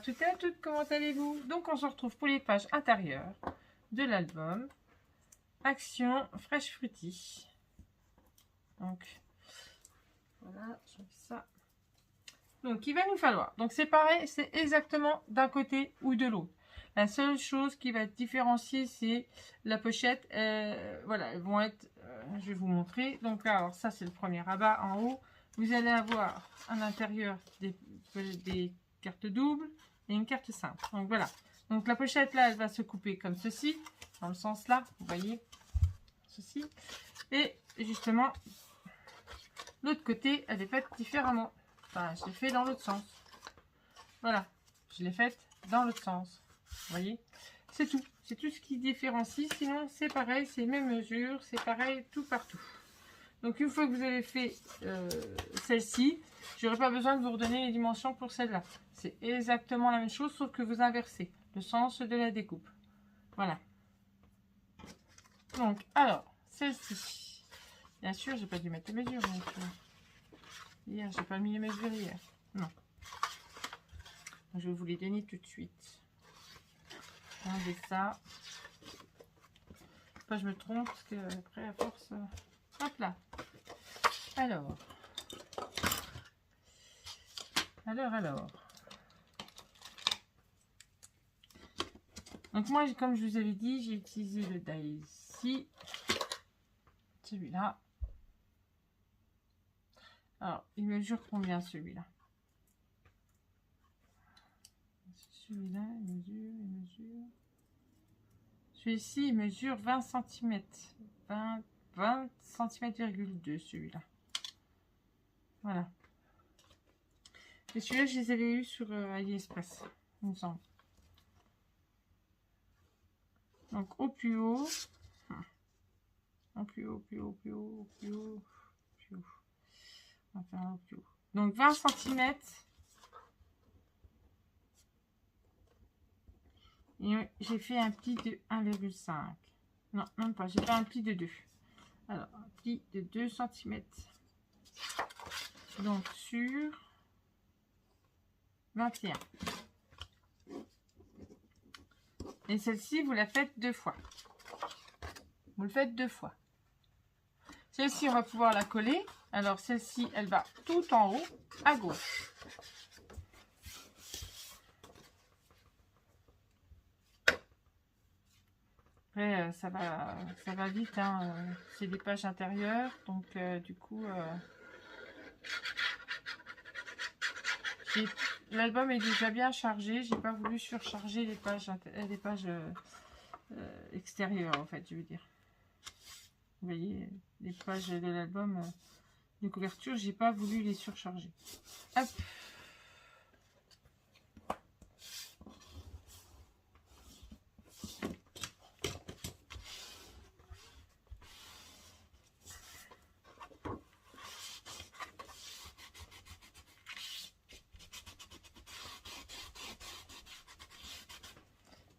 toutes et à toutes, comment allez-vous? Donc on se retrouve pour les pages intérieures de l'album Action Fresh Fruity. Donc voilà, je mets ça. Donc il va nous falloir, donc c'est pareil, c'est exactement d'un côté ou de l'autre. La seule chose qui va être différenciée, c'est la pochette. Voilà, elles vont être, je vais vous montrer. Donc alors ça c'est le premier rabat en haut. Vous allez avoir à l'intérieur des cartes doubles et une carte simple. Donc voilà. Donc la pochette là, elle va se couper comme ceci, dans le sens là, vous voyez, ceci. Et justement, l'autre côté, elle est faite différemment. Enfin, je l'ai fait dans l'autre sens. Voilà, je l'ai faite dans l'autre sens. Vous voyez, c'est tout. C'est tout ce qui différencie. Sinon, c'est pareil, c'est les mêmes mesures, c'est pareil tout partout. Donc, une fois que vous avez fait celle-ci, je n'aurai pas besoin de vous redonner les dimensions pour celle-là. C'est exactement la même chose, sauf que vous inversez le sens de la découpe. Voilà. Donc, alors, celle-ci. Bien sûr, j'ai pas dû mettre les mesures. Donc, hier, j'ai pas mis les mesures hier. Non. Je vais vous les donner tout de suite. Enlevez ça. Pas je me trompe, parce que après, à force... Hop là. Alors. Donc moi, comme je vous avais dit, j'ai utilisé le die ici. Celui-là. Alors, il mesure combien celui-là? Celui-là, il mesure. Celui-ci, il mesure 20 cm. 20 cm,2 celui-là. Voilà. Et celui-là, je les avais eu sur AliExpress, il me semble. Donc au plus haut. Au plus haut, plus haut, plus haut, plus haut, plus haut. On va faire au plus haut. Donc 20 cm. Et j'ai fait un pli de 1,5. Non, même pas. J'ai fait un pli de 2. Alors, un pli de 2 cm. Donc, sur 21. Et celle-ci, vous la faites 2 fois. Vous le faites 2 fois. Celle-ci, on va pouvoir la coller. Alors, celle-ci, elle va tout en haut, à gauche. Après, ça va vite, hein. C'est des pages intérieures, donc du coup, l'album est déjà bien chargé. J'ai pas voulu surcharger les pages extérieures, en fait, je veux dire. Vous voyez, les pages de l'album de couverture, j'ai pas voulu les surcharger. Hop.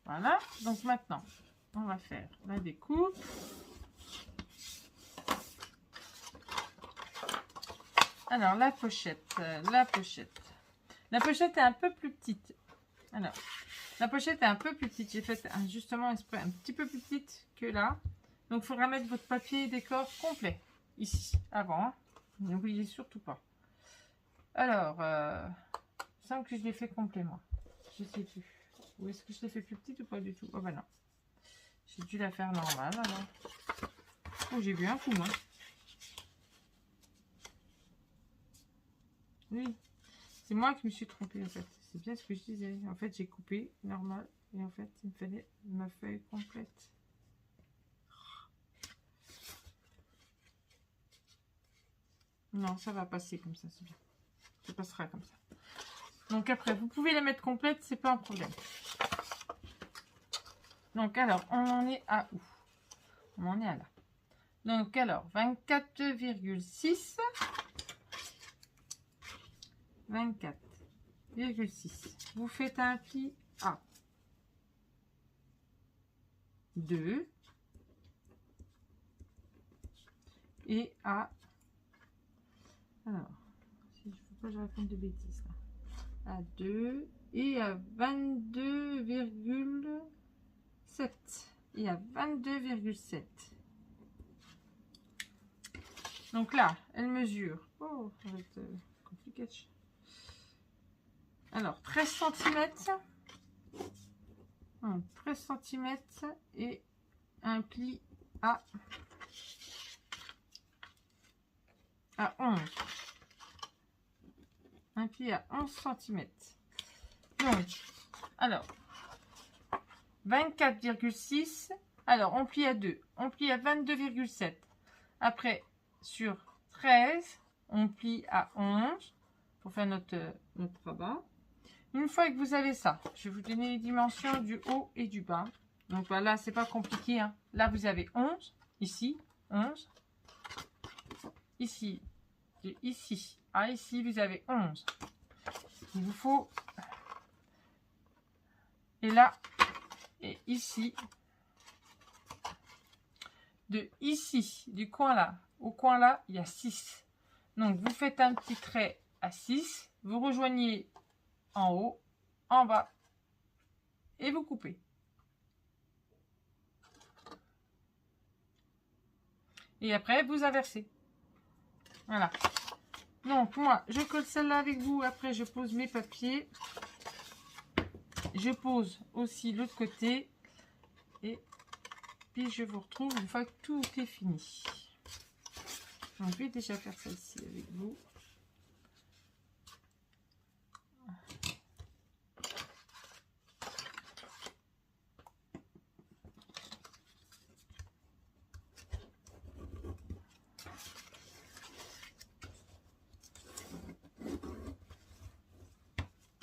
Voilà, donc maintenant, on va faire la découpe. Alors, la pochette. La pochette est un peu plus petite. Alors, la pochette est un peu plus petite. J'ai fait justement exprès un petit peu plus petite que là. Donc, il faudra mettre votre papier décor complet ici, avant. Hein. N'oubliez surtout pas. Alors, il semble que je l'ai fait complet, moi. Je sais plus. Ou est-ce que je l'ai fait plus petite ou pas du tout? Oh, bah non. J'ai dû la faire normale, alors. Oh, j'ai vu un coup, moi. Oui. C'est moi qui me suis trompée, en fait. C'est bien ce que je disais. En fait, j'ai coupé normal. Et en fait, il me fallait ma feuille complète. Non, ça va passer comme ça, c'est bien. Ça passera comme ça. Donc après, vous pouvez la mettre complète, c'est pas un problème. Donc alors, on en est à où? On en est à là. Donc alors, 24,6. 24,6. Vous faites un pli à 2 et à... Alors, si je ne veux pas que je raconte de bêtises là. À 2 et à 22,7 et à 22,7. Donc là, elle mesure. Oh, ça va être compliqué. Alors, 13 cm. 13 cm et un pli à 11. Un pli à 11 cm. Donc, alors, 24,6. Alors, on plie à 2. On plie à 22,7. Après, sur 13, on plie à 11 pour faire notre rabat. Une fois que vous avez ça, je vais vous donner les dimensions du haut et du bas. Donc voilà, c'est pas compliqué, hein. Là, vous avez 11, ici, 11. Ici, ici. Ah, ici, vous avez 11. Il vous faut... Et là, et ici. De ici, du coin là, au coin là, il y a 6. Donc, vous faites un petit trait à 6. Vous rejoignez en haut, en bas. Et vous coupez. Et après, vous inversez. Voilà. Donc, moi, je colle celle-là avec vous. Après, je pose mes papiers. Je pose aussi l'autre côté. Et puis, je vous retrouve une fois que tout est fini. Donc, je vais déjà faire celle-ci avec vous.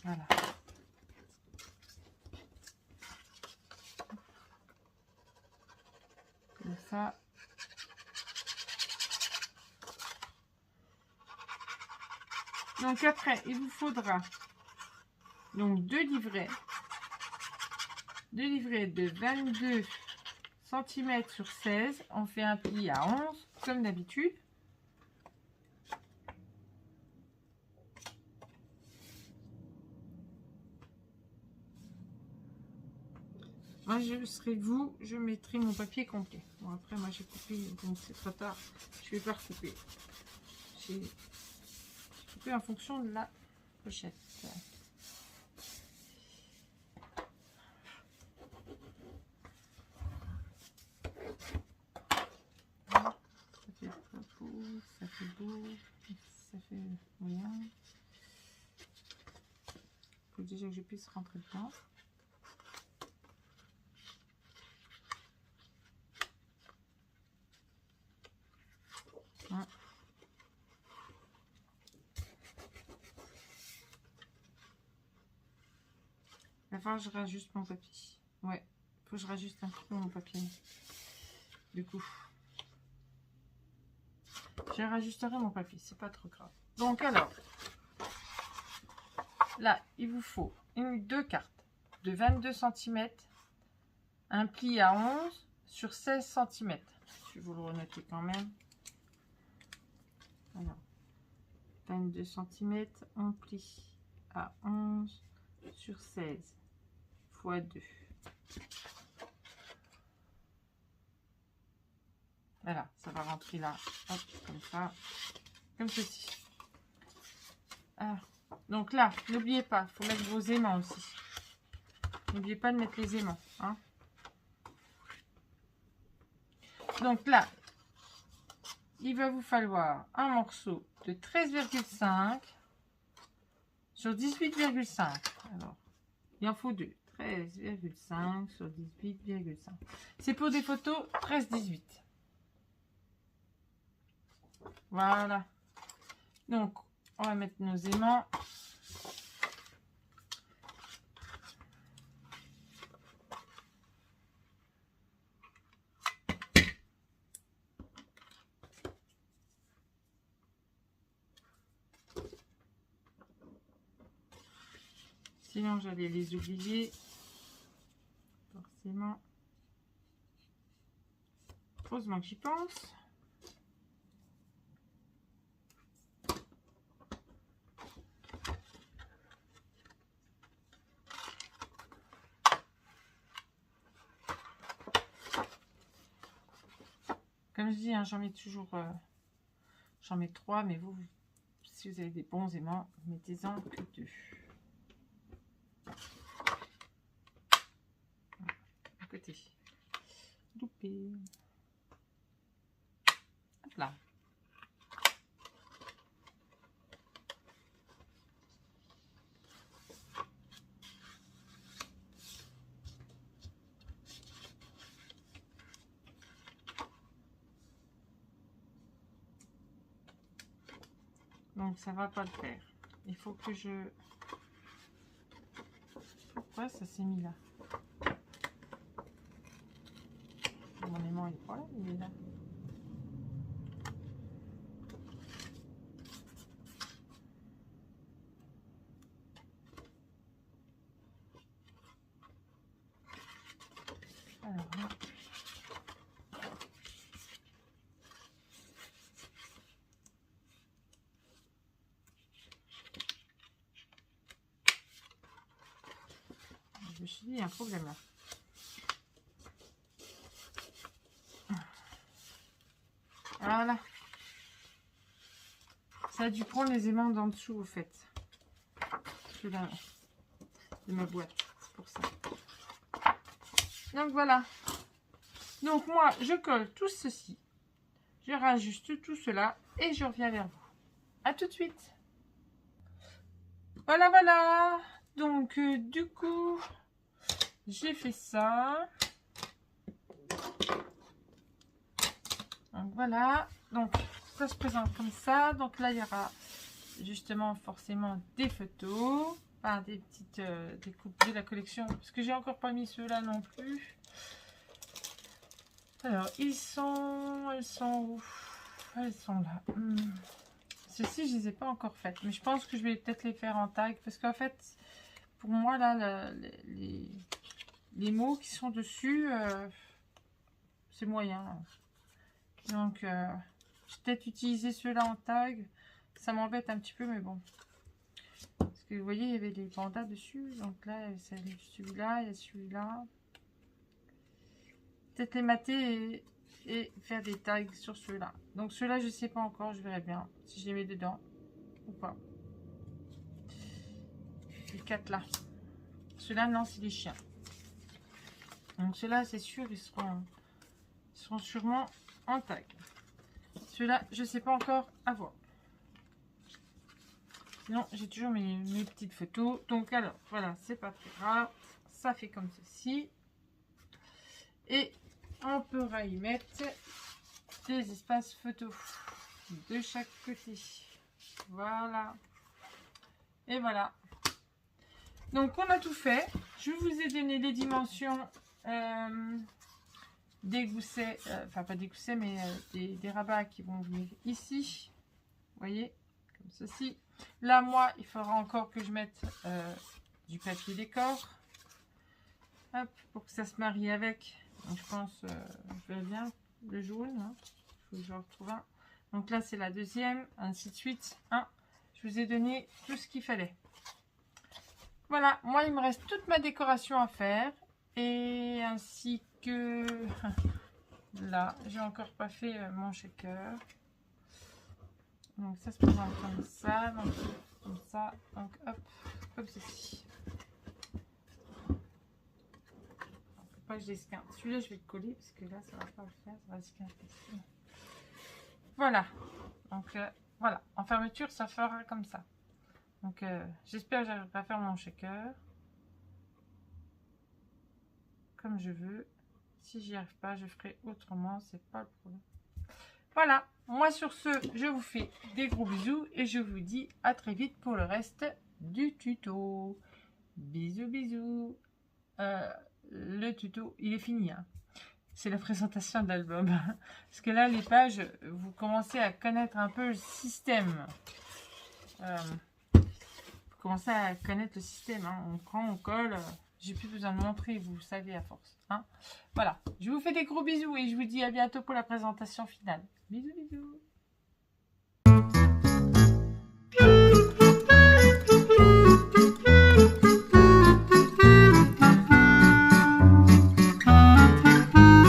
Voilà. Comme ça. Donc après, il vous faudra donc deux livrets de 22 cm sur 16. On fait un pli à 11 comme d'habitude. Moi, je serai vous, je mettrai mon papier complet. Bon, après, moi, j'ai coupé, donc c'est trop tard. Je vais pas recouper. J'ai coupé en fonction de la pochette. Ça fait pas beau, ça fait beau, ça fait moyen. Il faut déjà que je puisse rentrer dedans. Hein. Il va falloir que je rajuste mon papier. Ouais, il faut que je rajuste un peu mon papier. Du coup, je rajusterai mon papier, c'est pas trop grave. Donc alors, là, il vous faut deux cartes de 22 cm, un pli à 11 sur 16 cm. Je vais vous le renoter quand même. Alors, 22 cm, on plie à 11 sur 16 x 2. Voilà, ça va rentrer là, hop, comme ça, comme ceci. Ah. Donc là, n'oubliez pas, il faut mettre vos aimants aussi. N'oubliez pas de mettre les aimants. Hein. Donc là, il va vous falloir un morceau de 13,5 sur 18,5. Alors, il en faut deux. 13,5 sur 18,5. C'est pour des photos 13-18. Voilà. Donc, on va mettre nos aimants. Sinon, j'allais les oublier. Forcément. Heureusement que j'y pense. Comme je dis, hein, j'en mets toujours... j'en mets 3, mais vous, si vous avez des bons aimants, mettez-en que 2. À côté. Loupé. Hop là. Donc ça va pas le faire. Il faut que je... Pourquoi ça s'est mis là? Mon aimant il est pas là, il est là. Alors là. Je me suis dit, il y a un problème là. Voilà. Ça a dû prendre les aimants d'en dessous, au fait. Celui-là de ma boîte. C'est pour ça. Donc voilà. Donc moi, je colle tout ceci. Je rajuste tout cela et je reviens vers vous. À tout de suite. Voilà, voilà. Donc, du coup, j'ai fait ça. Donc, voilà. Donc, ça se présente comme ça. Donc là, il y aura justement forcément des photos. Enfin, des petites des coupes de la collection. Parce que j'ai encore pas mis ceux-là non plus. Alors, elles sont où? Elles sont là. Ceux-ci, je les ai pas encore faites. Mais je pense que je vais peut-être les faire en tag. Parce qu'en fait, pour moi, là, les mots qui sont dessus, c'est moyen. Donc, je vais peut-être utiliser ceux-là en tag. Ça m'embête un petit peu, mais bon. Parce que vous voyez, il y avait des pandas dessus. Donc là, c'est celui-là, il y a celui-là. Peut-être les mater et faire des tags sur ceux-là. Donc ceux-là, je sais pas encore, je verrai bien si je les mets dedans ou pas. Les 4 là. Ceux-là, non, c'est les chiens. Donc ceux-là, c'est sûr, ils seront sûrement en tag. Ceux-là, je sais pas encore à voir. Sinon, j'ai toujours mes petites photos. Donc alors, voilà, c'est pas très grave. Ça fait comme ceci. Et on pourra y mettre des espaces photos de chaque côté. Voilà. Et voilà. Donc, on a tout fait. Je vous ai donné les dimensions des goussets. Enfin, pas des goussets, mais des rabats qui vont venir ici. Vous voyez, comme ceci. Là, moi, il faudra encore que je mette du papier décor. Hop, pour que ça se marie avec. Donc, je pense, je verrai bien le jaune. Hein. Il faut que je retrouve un. Donc là, c'est la deuxième, ainsi de suite. Hein. Je vous ai donné tout ce qu'il fallait. Voilà, moi, il me reste toute ma décoration à faire. Et ainsi que... Là, j'ai encore pas fait mon shaker. Donc ça se présente comme ça. Donc, comme ça. Donc hop, comme ceci. Pas que je l'esquinte. Celui-là, je vais le coller parce que là, ça va pas le faire. Ça va esquinter ici. Voilà. Donc voilà. En fermeture, ça fera comme ça. Donc j'espère que j'arriverai à faire mon shaker comme je veux. Si j'y arrive pas, je ferai autrement. C'est pas le problème. Voilà. Moi, sur ce, je vous fais des gros bisous et je vous dis à très vite pour le reste du tuto. Bisous, bisous. Le tuto, il est fini. Hein. C'est la présentation de l'album. Parce que là, les pages, vous commencez à connaître un peu le système. Vous commencez à connaître le système. Hein. On prend, on colle. J'ai plus besoin de montrer, vous le savez à force. Hein. Voilà. Je vous fais des gros bisous et je vous dis à bientôt pour la présentation finale. Bisous, bisous.